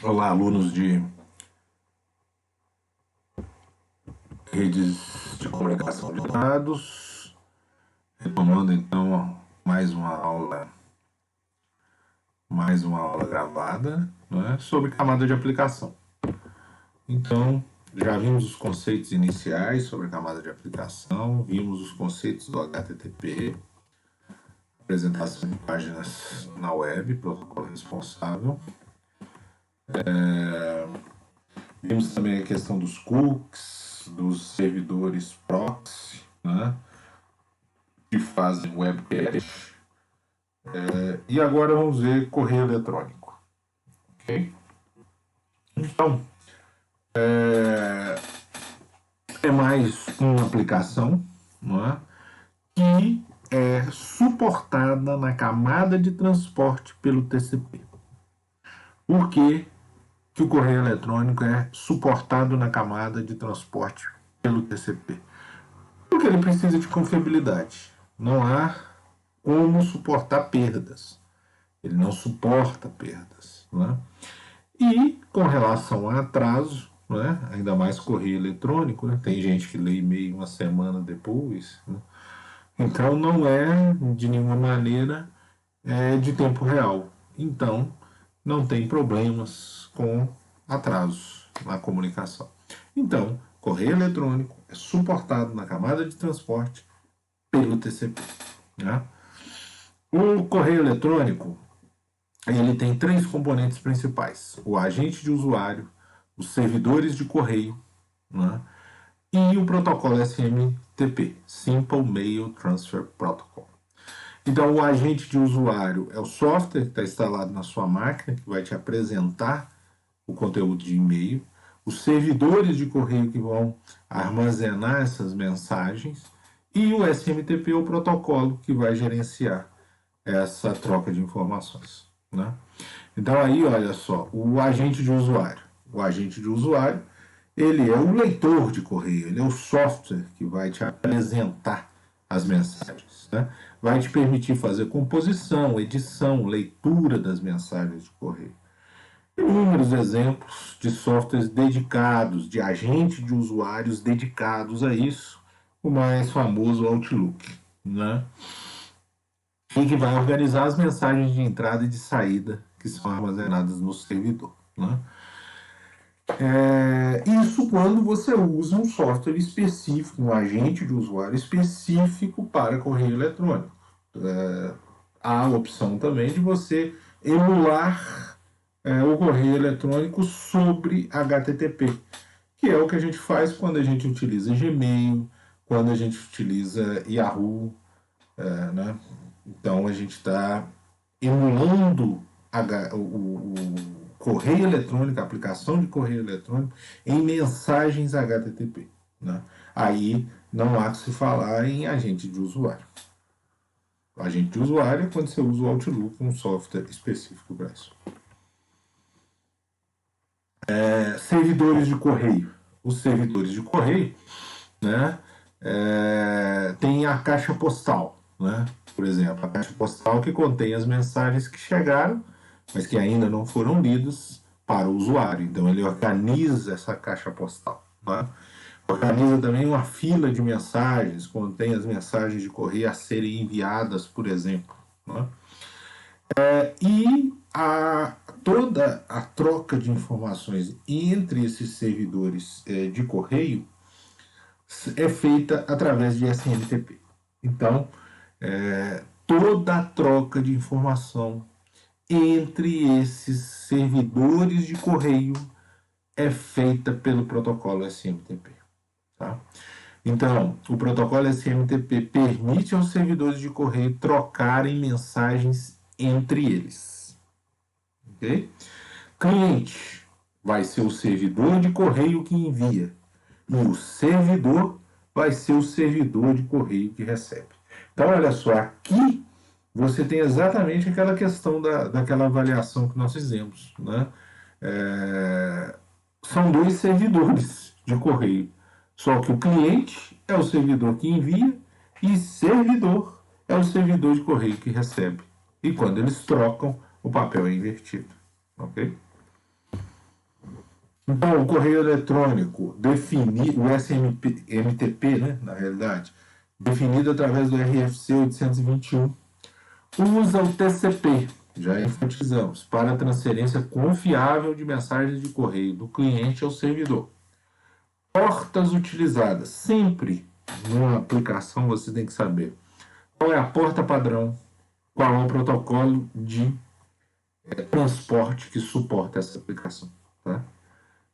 Olá, alunos de redes de comunicação de dados. Retomando então mais uma aula gravada, né, sobre camada de aplicação. Então, já vimos os conceitos iniciais sobre a camada de aplicação, vimos os conceitos do HTTP, apresentação de páginas na web, protocolo responsável. Vimos também a questão dos cookies, dos servidores proxy, né, que fazem web cache. E agora vamos ver correio eletrônico. Ok? Então, é mais uma aplicação, não é, que é suportada na camada de transporte pelo TCP. Por que o correio eletrônico é suportado na camada de transporte pelo TCP? Porque ele precisa de confiabilidade. Não há como suportar perdas. Ele não suporta perdas. Né? E com relação a atraso, né? Ainda mais correio eletrônico, né? Tem gente que lê e-mail uma semana depois. Né? Então não é de nenhuma maneira de tempo real. Então não tem problemas com atrasos na comunicação. Então, correio eletrônico é suportado na camada de transporte pelo TCP. Né? O correio eletrônico ele tem três componentes principais: o agente de usuário, os servidores de correio, né, e o protocolo SMTP, Simple Mail Transfer Protocol. Então, o agente de usuário é o software que está instalado na sua máquina, que vai te apresentar o conteúdo de e-mail, os servidores de correio que vão armazenar essas mensagens, e o SMTP é o protocolo que vai gerenciar essa troca de informações. Né? Então aí, olha só, o agente de usuário. O agente de usuário, ele é o leitor de correio, ele é o software que vai te apresentar as mensagens. Né? Vai te permitir fazer composição, edição, leitura das mensagens de correio. Inúmeros exemplos de softwares dedicados, de agentes de usuários dedicados a isso, o mais famoso Outlook, né? E que vai organizar as mensagens de entrada e de saída que são armazenadas no servidor. Né? Isso quando você usa um software específico, um agente de usuário específico para correio eletrônico. Há a opção também de você emular o correio eletrônico sobre HTTP, que é o que a gente faz quando a gente utiliza Gmail, quando a gente utiliza Yahoo, né? Então a gente está emulando o correio eletrônico, a aplicação de correio eletrônico em mensagens HTTP. Né? Aí não há que se falar em agente de usuário. O agente de usuário é quando você usa o Outlook, um software específico para isso. Servidores de correio. Os servidores de correio, né, tem a caixa postal, né? Por exemplo, a caixa postal que contém as mensagens que chegaram, mas que ainda não foram lidas para o usuário. Então ele organiza essa caixa postal. Né? Organiza também uma fila de mensagens, contém as mensagens de correio a serem enviadas, por exemplo. Né? E toda a troca de informações entre esses servidores de correio é feita através de SMTP. Então, toda a troca de informação entre esses servidores de correio é feita pelo protocolo SMTP. Tá? Então, o protocolo SMTP permite aos servidores de correio trocarem mensagens entre eles. Okay? Cliente vai ser o servidor de correio que envia, e o servidor vai ser o servidor de correio que recebe. Então, olha só, aqui você tem exatamente aquela questão daquela avaliação que nós fizemos. Né? São dois servidores de correio, só que o cliente é o servidor que envia e servidor é o servidor de correio que recebe. E quando eles trocam, o papel é invertido. Ok? Então, o correio eletrônico, o SMTP, né, na realidade, definido através do RFC 821, usa o TCP, já enfatizamos, para a transferência confiável de mensagens de correio do cliente ao servidor. Portas utilizadas. Sempre numa aplicação você tem que saber qual é a porta padrão, qual é o protocolo de transporte que suporta essa aplicação. Tá?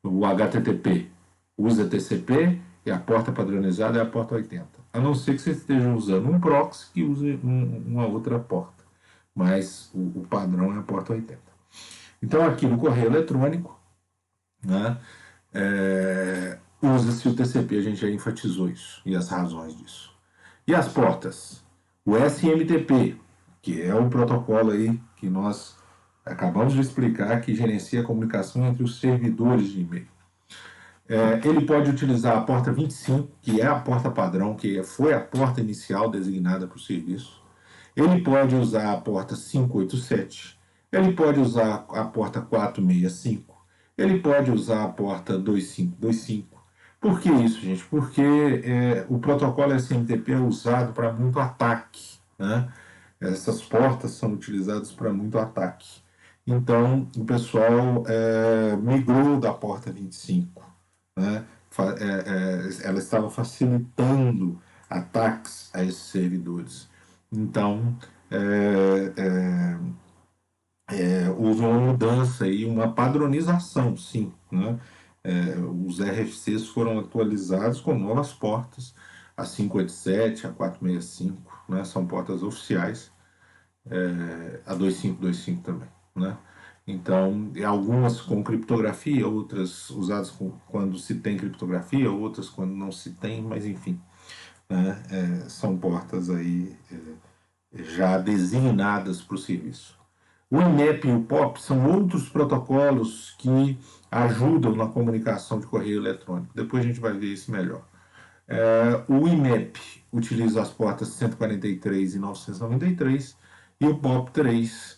O HTTP usa TCP e a porta padronizada é a porta 80. A não ser que você esteja usando um proxy que use uma outra porta. Mas o padrão é a porta 80. Então, aqui no correio eletrônico, né, usa-se o TCP, a gente já enfatizou isso e as razões disso. E as portas? O SMTP, que é o protocolo aí que nós acabamos de explicar, que gerencia a comunicação entre os servidores de e-mail. Ele pode utilizar a porta 25, que é a porta padrão, que foi a porta inicial designada para o serviço. Ele pode usar a porta 587. Ele pode usar a porta 465. Ele pode usar a porta 2525. Por que isso, gente? Porque o protocolo SMTP é usado para muito ataque. Né? Essas portas são utilizadas para muito ataque. Então, o pessoal migrou da porta 25. Né? Ela estava facilitando ataques a esses servidores. Então, houve uma mudança e uma padronização, sim. Né? Os RFCs foram atualizados com novas portas, a 587, a 465, né? São portas oficiais, a 2525 também. Né? Então, algumas com criptografia, outras usadas quando se tem criptografia, outras quando não se tem, mas enfim, né? São portas aí já designadas para o serviço. O IMAP e o POP são outros protocolos que ajudam na comunicação de correio eletrônico. Depois a gente vai ver isso melhor. O IMAP utiliza as portas 143 e 993 e o POP3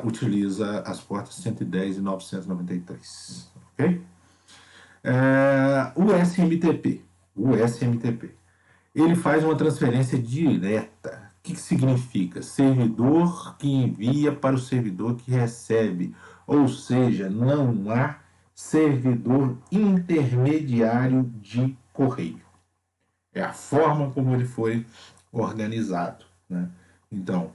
utiliza as portas 110 e 993. Ok? O SMTP, ele faz uma transferência direta. O que significa? Servidor que envia para o servidor que recebe. Ou seja, não há servidor intermediário de correio. É a forma como ele foi organizado. Né? Então,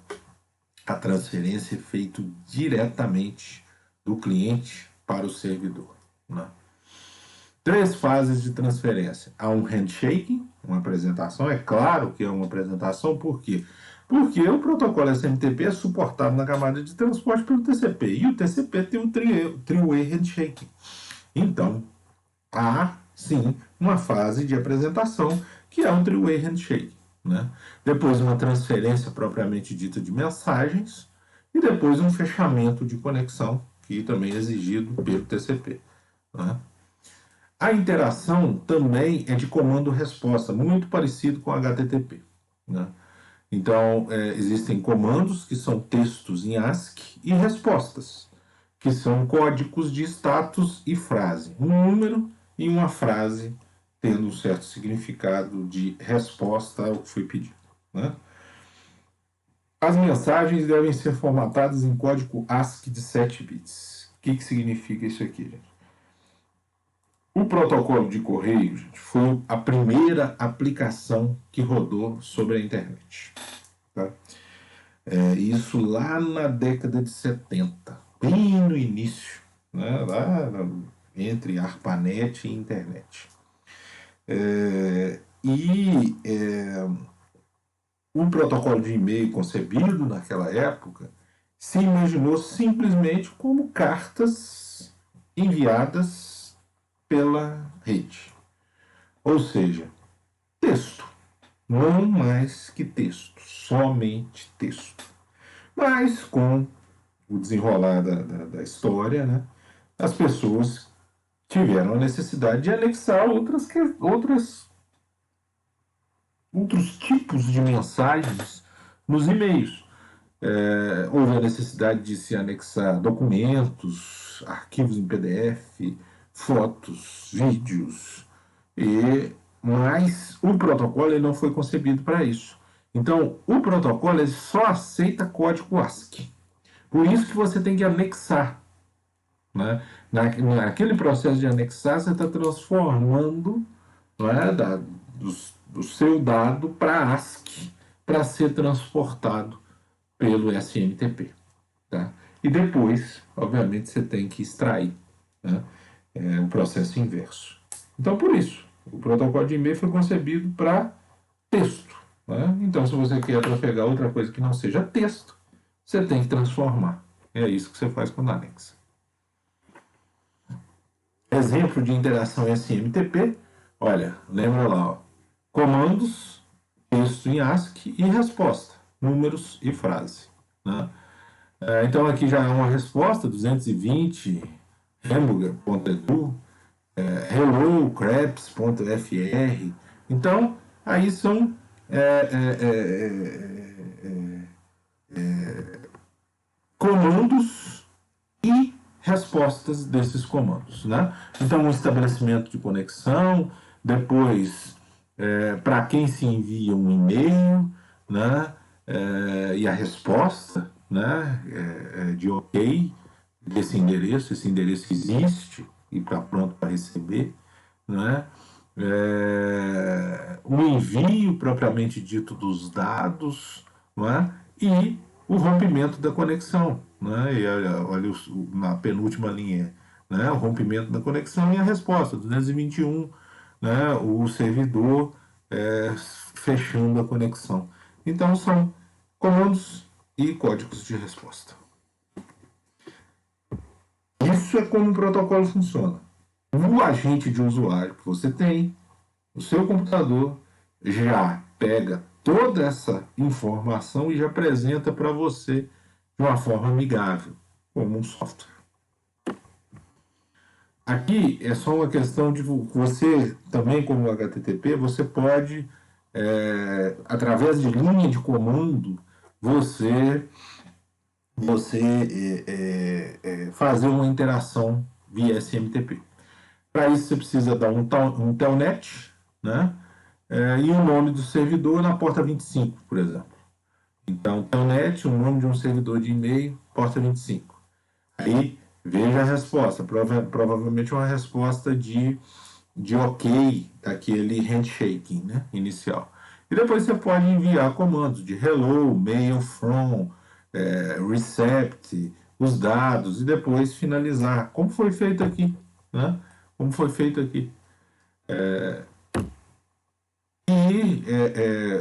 a transferência é feita diretamente do cliente para o servidor. Né? 3 fases de transferência. Há um handshake, uma apresentação. É claro que é uma apresentação, por quê? Porque o protocolo SMTP é suportado na camada de transporte pelo TCP. E o TCP tem um three-way handshake. Então, há, sim, uma fase de apresentação que é um three-way handshake. Né? Depois uma transferência propriamente dita de mensagens e depois um fechamento de conexão, que também é exigido pelo TCP. Né? A interação também é de comando-resposta, muito parecido com HTTP. Né? Então, existem comandos que são textos em ASCII e respostas, que são códigos de status e frase. Um número e uma frase tendo um certo significado de resposta ao que foi pedido. Né? As mensagens devem ser formatadas em código ASCII de 7 bits. O que significa isso aqui, gente? O protocolo de correio, gente, foi a primeira aplicação que rodou sobre a internet. Tá? Isso lá na década de 70, bem no início, né? Lá entre ARPANET e internet. O protocolo de e-mail concebido naquela época se imaginou simplesmente como cartas enviadas pela rede. Ou seja, texto. Não mais que texto, somente texto. Mas com o desenrolar da história, né, as pessoas tiveram a necessidade de anexar outros tipos de mensagens nos e-mails. Houve a necessidade de se anexar documentos, arquivos em PDF, fotos, vídeos, mas o protocolo ele não foi concebido para isso. Então, o protocolo ele só aceita código ASCII. Por isso que você tem que anexar. Né? Naquele processo de anexar, você está transformando, né, do seu dado para ASCII, para ser transportado pelo SMTP. Tá? E depois, obviamente, você tem que extrair, né, o processo inverso. Então, por isso, o protocolo de e-mail foi concebido para texto. Né? Então, se você quer trafegar outra coisa que não seja texto, você tem que transformar. É isso que você faz quando anexa. Exemplo de interação SMTP, olha, lembra lá, ó, comandos, texto em ASCII e resposta, números e frase. Né? Então aqui já é uma resposta, 220, hamburger.edu, hello, Então, aí são comandos e respostas desses comandos. Né? Então, um estabelecimento de conexão, depois, para quem se envia um e-mail, né? E a resposta, né? De ok desse endereço, esse endereço existe e está pronto para receber, né? O envio propriamente dito dos dados, né? E o rompimento da conexão, né? E olha na penúltima linha, né? O rompimento da conexão e a resposta, 221, né? O servidor fechando a conexão. Então são comandos e códigos de resposta. Isso é como o protocolo funciona. O agente de usuário que você tem, o seu computador, já pega toda essa informação e já apresenta para você de uma forma amigável, como um software. Aqui é só uma questão de você, também como HTTP, você pode, através de linha de comando, você fazer uma interação via SMTP. Para isso você precisa dar um telnet, né? E o nome do servidor na porta 25, por exemplo. Então, telnet, o nome de um servidor de e-mail, porta 25. Aí, veja a resposta. Provavelmente uma resposta de ok, daquele handshaking, né? Inicial. E depois você pode enviar comandos de hello, mail from, recept, os dados, e depois finalizar, como foi feito aqui, né? Como foi feito aqui.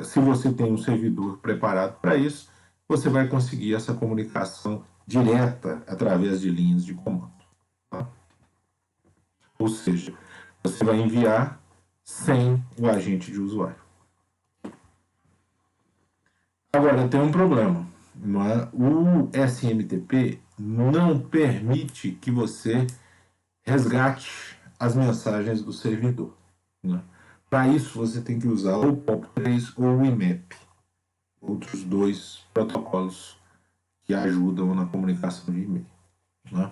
Se você tem um servidor preparado para isso, você vai conseguir essa comunicação direta através de linhas de comando. Tá? Ou seja, você vai enviar sem o agente de usuário. Agora, tem um problema. Não é? O SMTP não permite que você resgate as mensagens do servidor. Né? Para isso, você tem que usar ou o POP3 ou o IMAP, outros dois protocolos que ajudam na comunicação de e-mail. Né?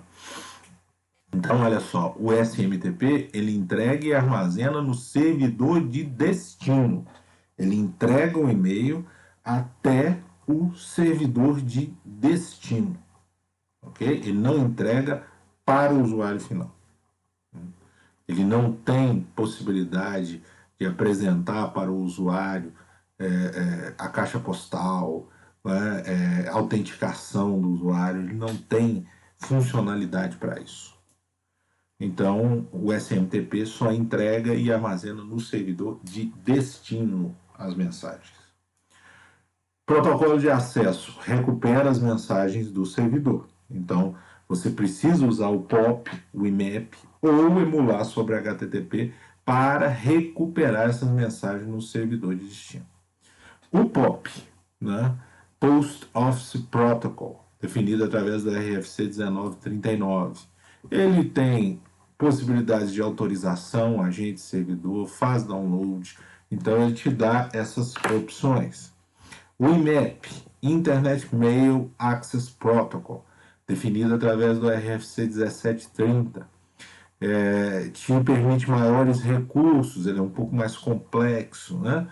Então, olha só, o SMTP ele entrega e armazena no servidor de destino. Ele entrega o e-mail até o servidor de destino. Ok? Ele não entrega para o usuário final. Ele não tem possibilidade de apresentar para o usuário a caixa postal, né, autenticação do usuário, ele não tem funcionalidade para isso. Então, o SMTP só entrega e armazena no servidor de destino as mensagens. Protocolo de acesso recupera as mensagens do servidor. Então, você precisa usar o POP, o IMAP ou emular sobre HTTP para recuperar essas mensagens no servidor de destino. O POP, né, Post Office Protocol, definido através da RFC 1939, ele tem possibilidades de autorização, agente servidor, faz download, então ele te dá essas opções. O IMAP, Internet Mail Access Protocol, definido através do RFC 1730. te permite maiores recursos, ele é um pouco mais complexo, né?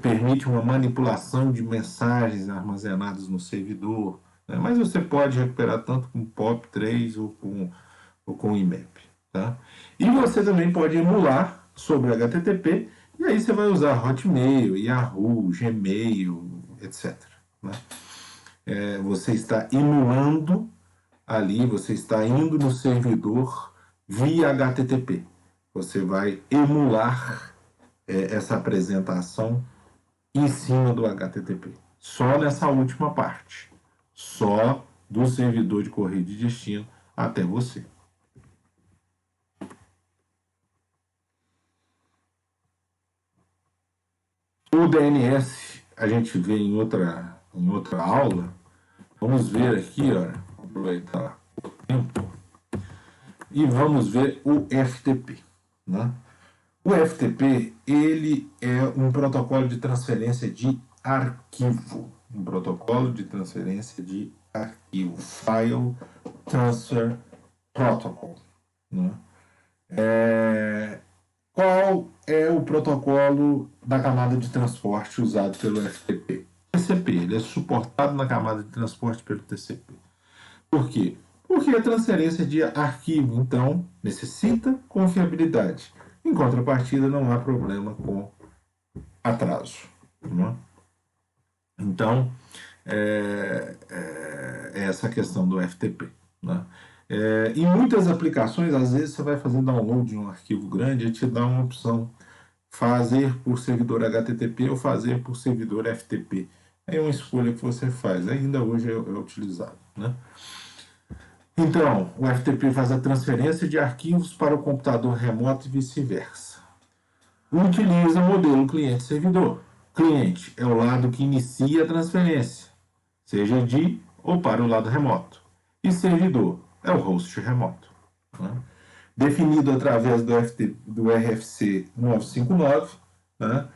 Permite uma manipulação de mensagens armazenadas no servidor, né? Mas você pode recuperar tanto com POP3 ou com IMAP, tá? E você também pode emular sobre HTTP, e aí você vai usar Hotmail, Yahoo, Gmail, etc. Né? Você está emulando ali, você está indo no servidor via HTTP. Você vai emular essa apresentação em cima do HTTP. Só nessa última parte. Só do servidor de correio de destino até você. O DNS a gente vê em outra aula. Vamos ver aqui, olha, aproveitar o tempo e vamos ver o FTP, né? O FTP, ele é um protocolo de transferência de arquivo. Um protocolo de transferência de arquivo. File Transfer Protocol. Né? Qual é o protocolo da camada de transporte usado pelo FTP? TCP, ele é suportado na camada de transporte pelo TCP. Por quê? Porque a transferência de arquivo, então, necessita confiabilidade. Em contrapartida, não há problema com atraso. Né? Então, essa questão do FTP. Né? Em muitas aplicações, às vezes, você vai fazer download de um arquivo grande e te dá uma opção fazer por servidor HTTP ou fazer por servidor FTP. É uma escolha que você faz. Ainda hoje é utilizado. Né? Então, o FTP faz a transferência de arquivos para o computador remoto e vice-versa. Utiliza o modelo cliente-servidor. Cliente é o lado que inicia a transferência, seja de ou para o lado remoto. E servidor é o host remoto. Né? Definido através do RFC 959, né?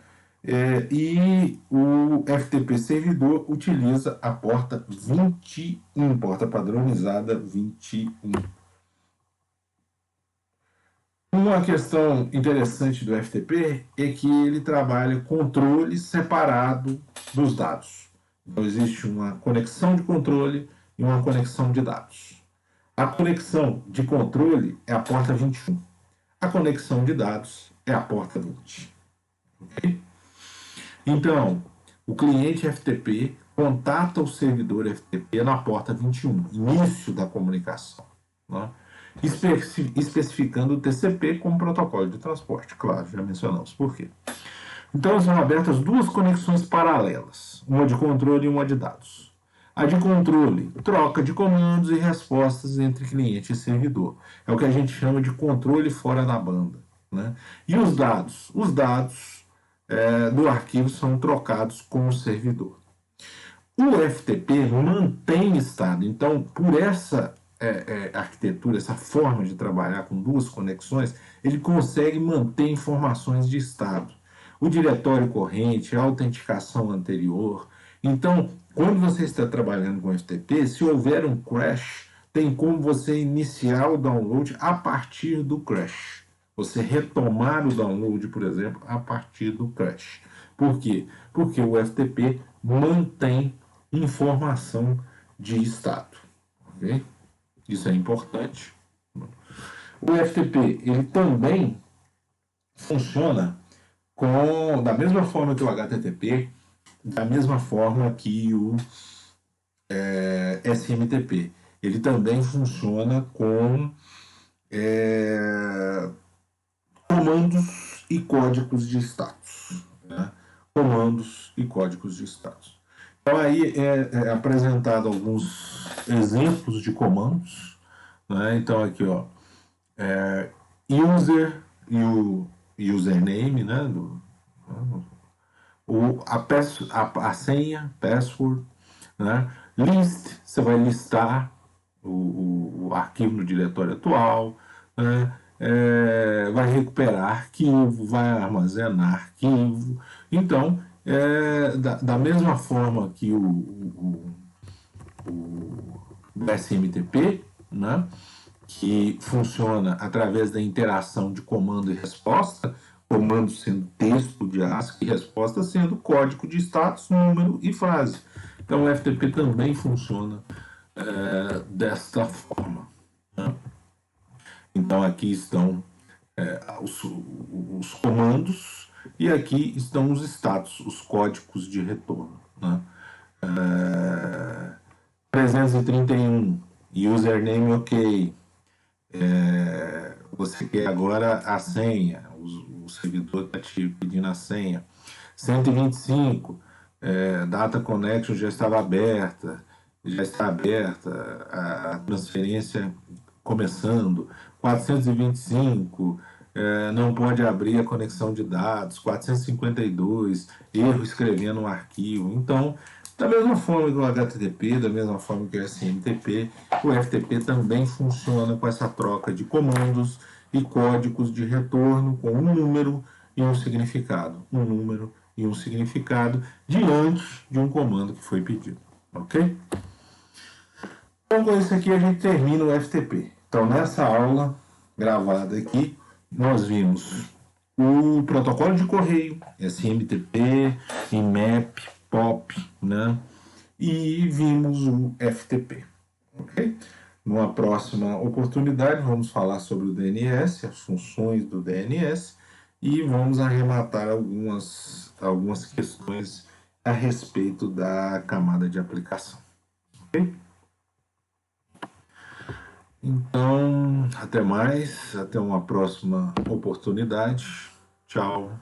E o FTP servidor utiliza a porta 21, porta padronizada 21. Uma questão interessante do FTP é que ele trabalha controle separado dos dados. Então, existe uma conexão de controle e uma conexão de dados. A conexão de controle é a porta 21. A conexão de dados é a porta 20. Okay? Então, o cliente FTP contata o servidor FTP na porta 21, início da comunicação, né? Especificando o TCP como protocolo de transporte. Claro, já mencionamos por quê. Então, são abertas duas conexões paralelas, uma de controle e uma de dados. A de controle, troca de comandos e respostas entre cliente e servidor. É o que a gente chama de controle fora da banda. Né? E os dados? Os dados do arquivo são trocados com o servidor. O FTP mantém estado. Então, por essa arquitetura, essa forma de trabalhar com duas conexões, ele consegue manter informações de estado. O diretório corrente, a autenticação anterior. Então, quando você está trabalhando com FTP, se houver um crash, tem como você iniciar o download a partir do crash. Você retomar o download, por exemplo, a partir do crash. Por quê? Porque o FTP mantém informação de estado. Okay? Isso é importante. O FTP ele também funciona da mesma forma que o HTTP, da mesma forma que o SMTP. Ele também funciona com comandos e códigos de status. Né? Comandos e códigos de status. Então aí é apresentado alguns exemplos de comandos. Né? Então aqui, ó, user e o username, né? A senha, password, né? List, você vai listar o arquivo no diretório atual, né? Vai recuperar arquivo, vai armazenar arquivo. Então, da mesma forma que o SMTP, né? que funciona através da interação de comando e resposta, comando sendo texto de ASCII e resposta sendo código de status, número e frase. Então o FTP também funciona desta forma. Né? Então aqui estão os comandos e aqui estão os status, os códigos de retorno. Né? 331, username ok. Você quer agora a senha, o servidor está te pedindo a senha. 125, data connection já estava aberta, já está aberta, a transferência começando. 425, não pode abrir a conexão de dados. 452, erro escrevendo um arquivo. Então, da mesma forma que o HTTP, da mesma forma que o SMTP, o FTP também funciona com essa troca de comandos e códigos de retorno com um número e um significado. Um número e um significado diante de um comando que foi pedido. Ok? Então, com isso aqui a gente termina o FTP. Então, nessa aula gravada aqui, nós vimos o protocolo de correio, SMTP, IMAP, POP, né? E vimos o FTP, ok? Numa próxima oportunidade, vamos falar sobre o DNS, as funções do DNS, e vamos arrematar algumas questões a respeito da camada de aplicação, ok? Então, até mais, até uma próxima oportunidade. Tchau.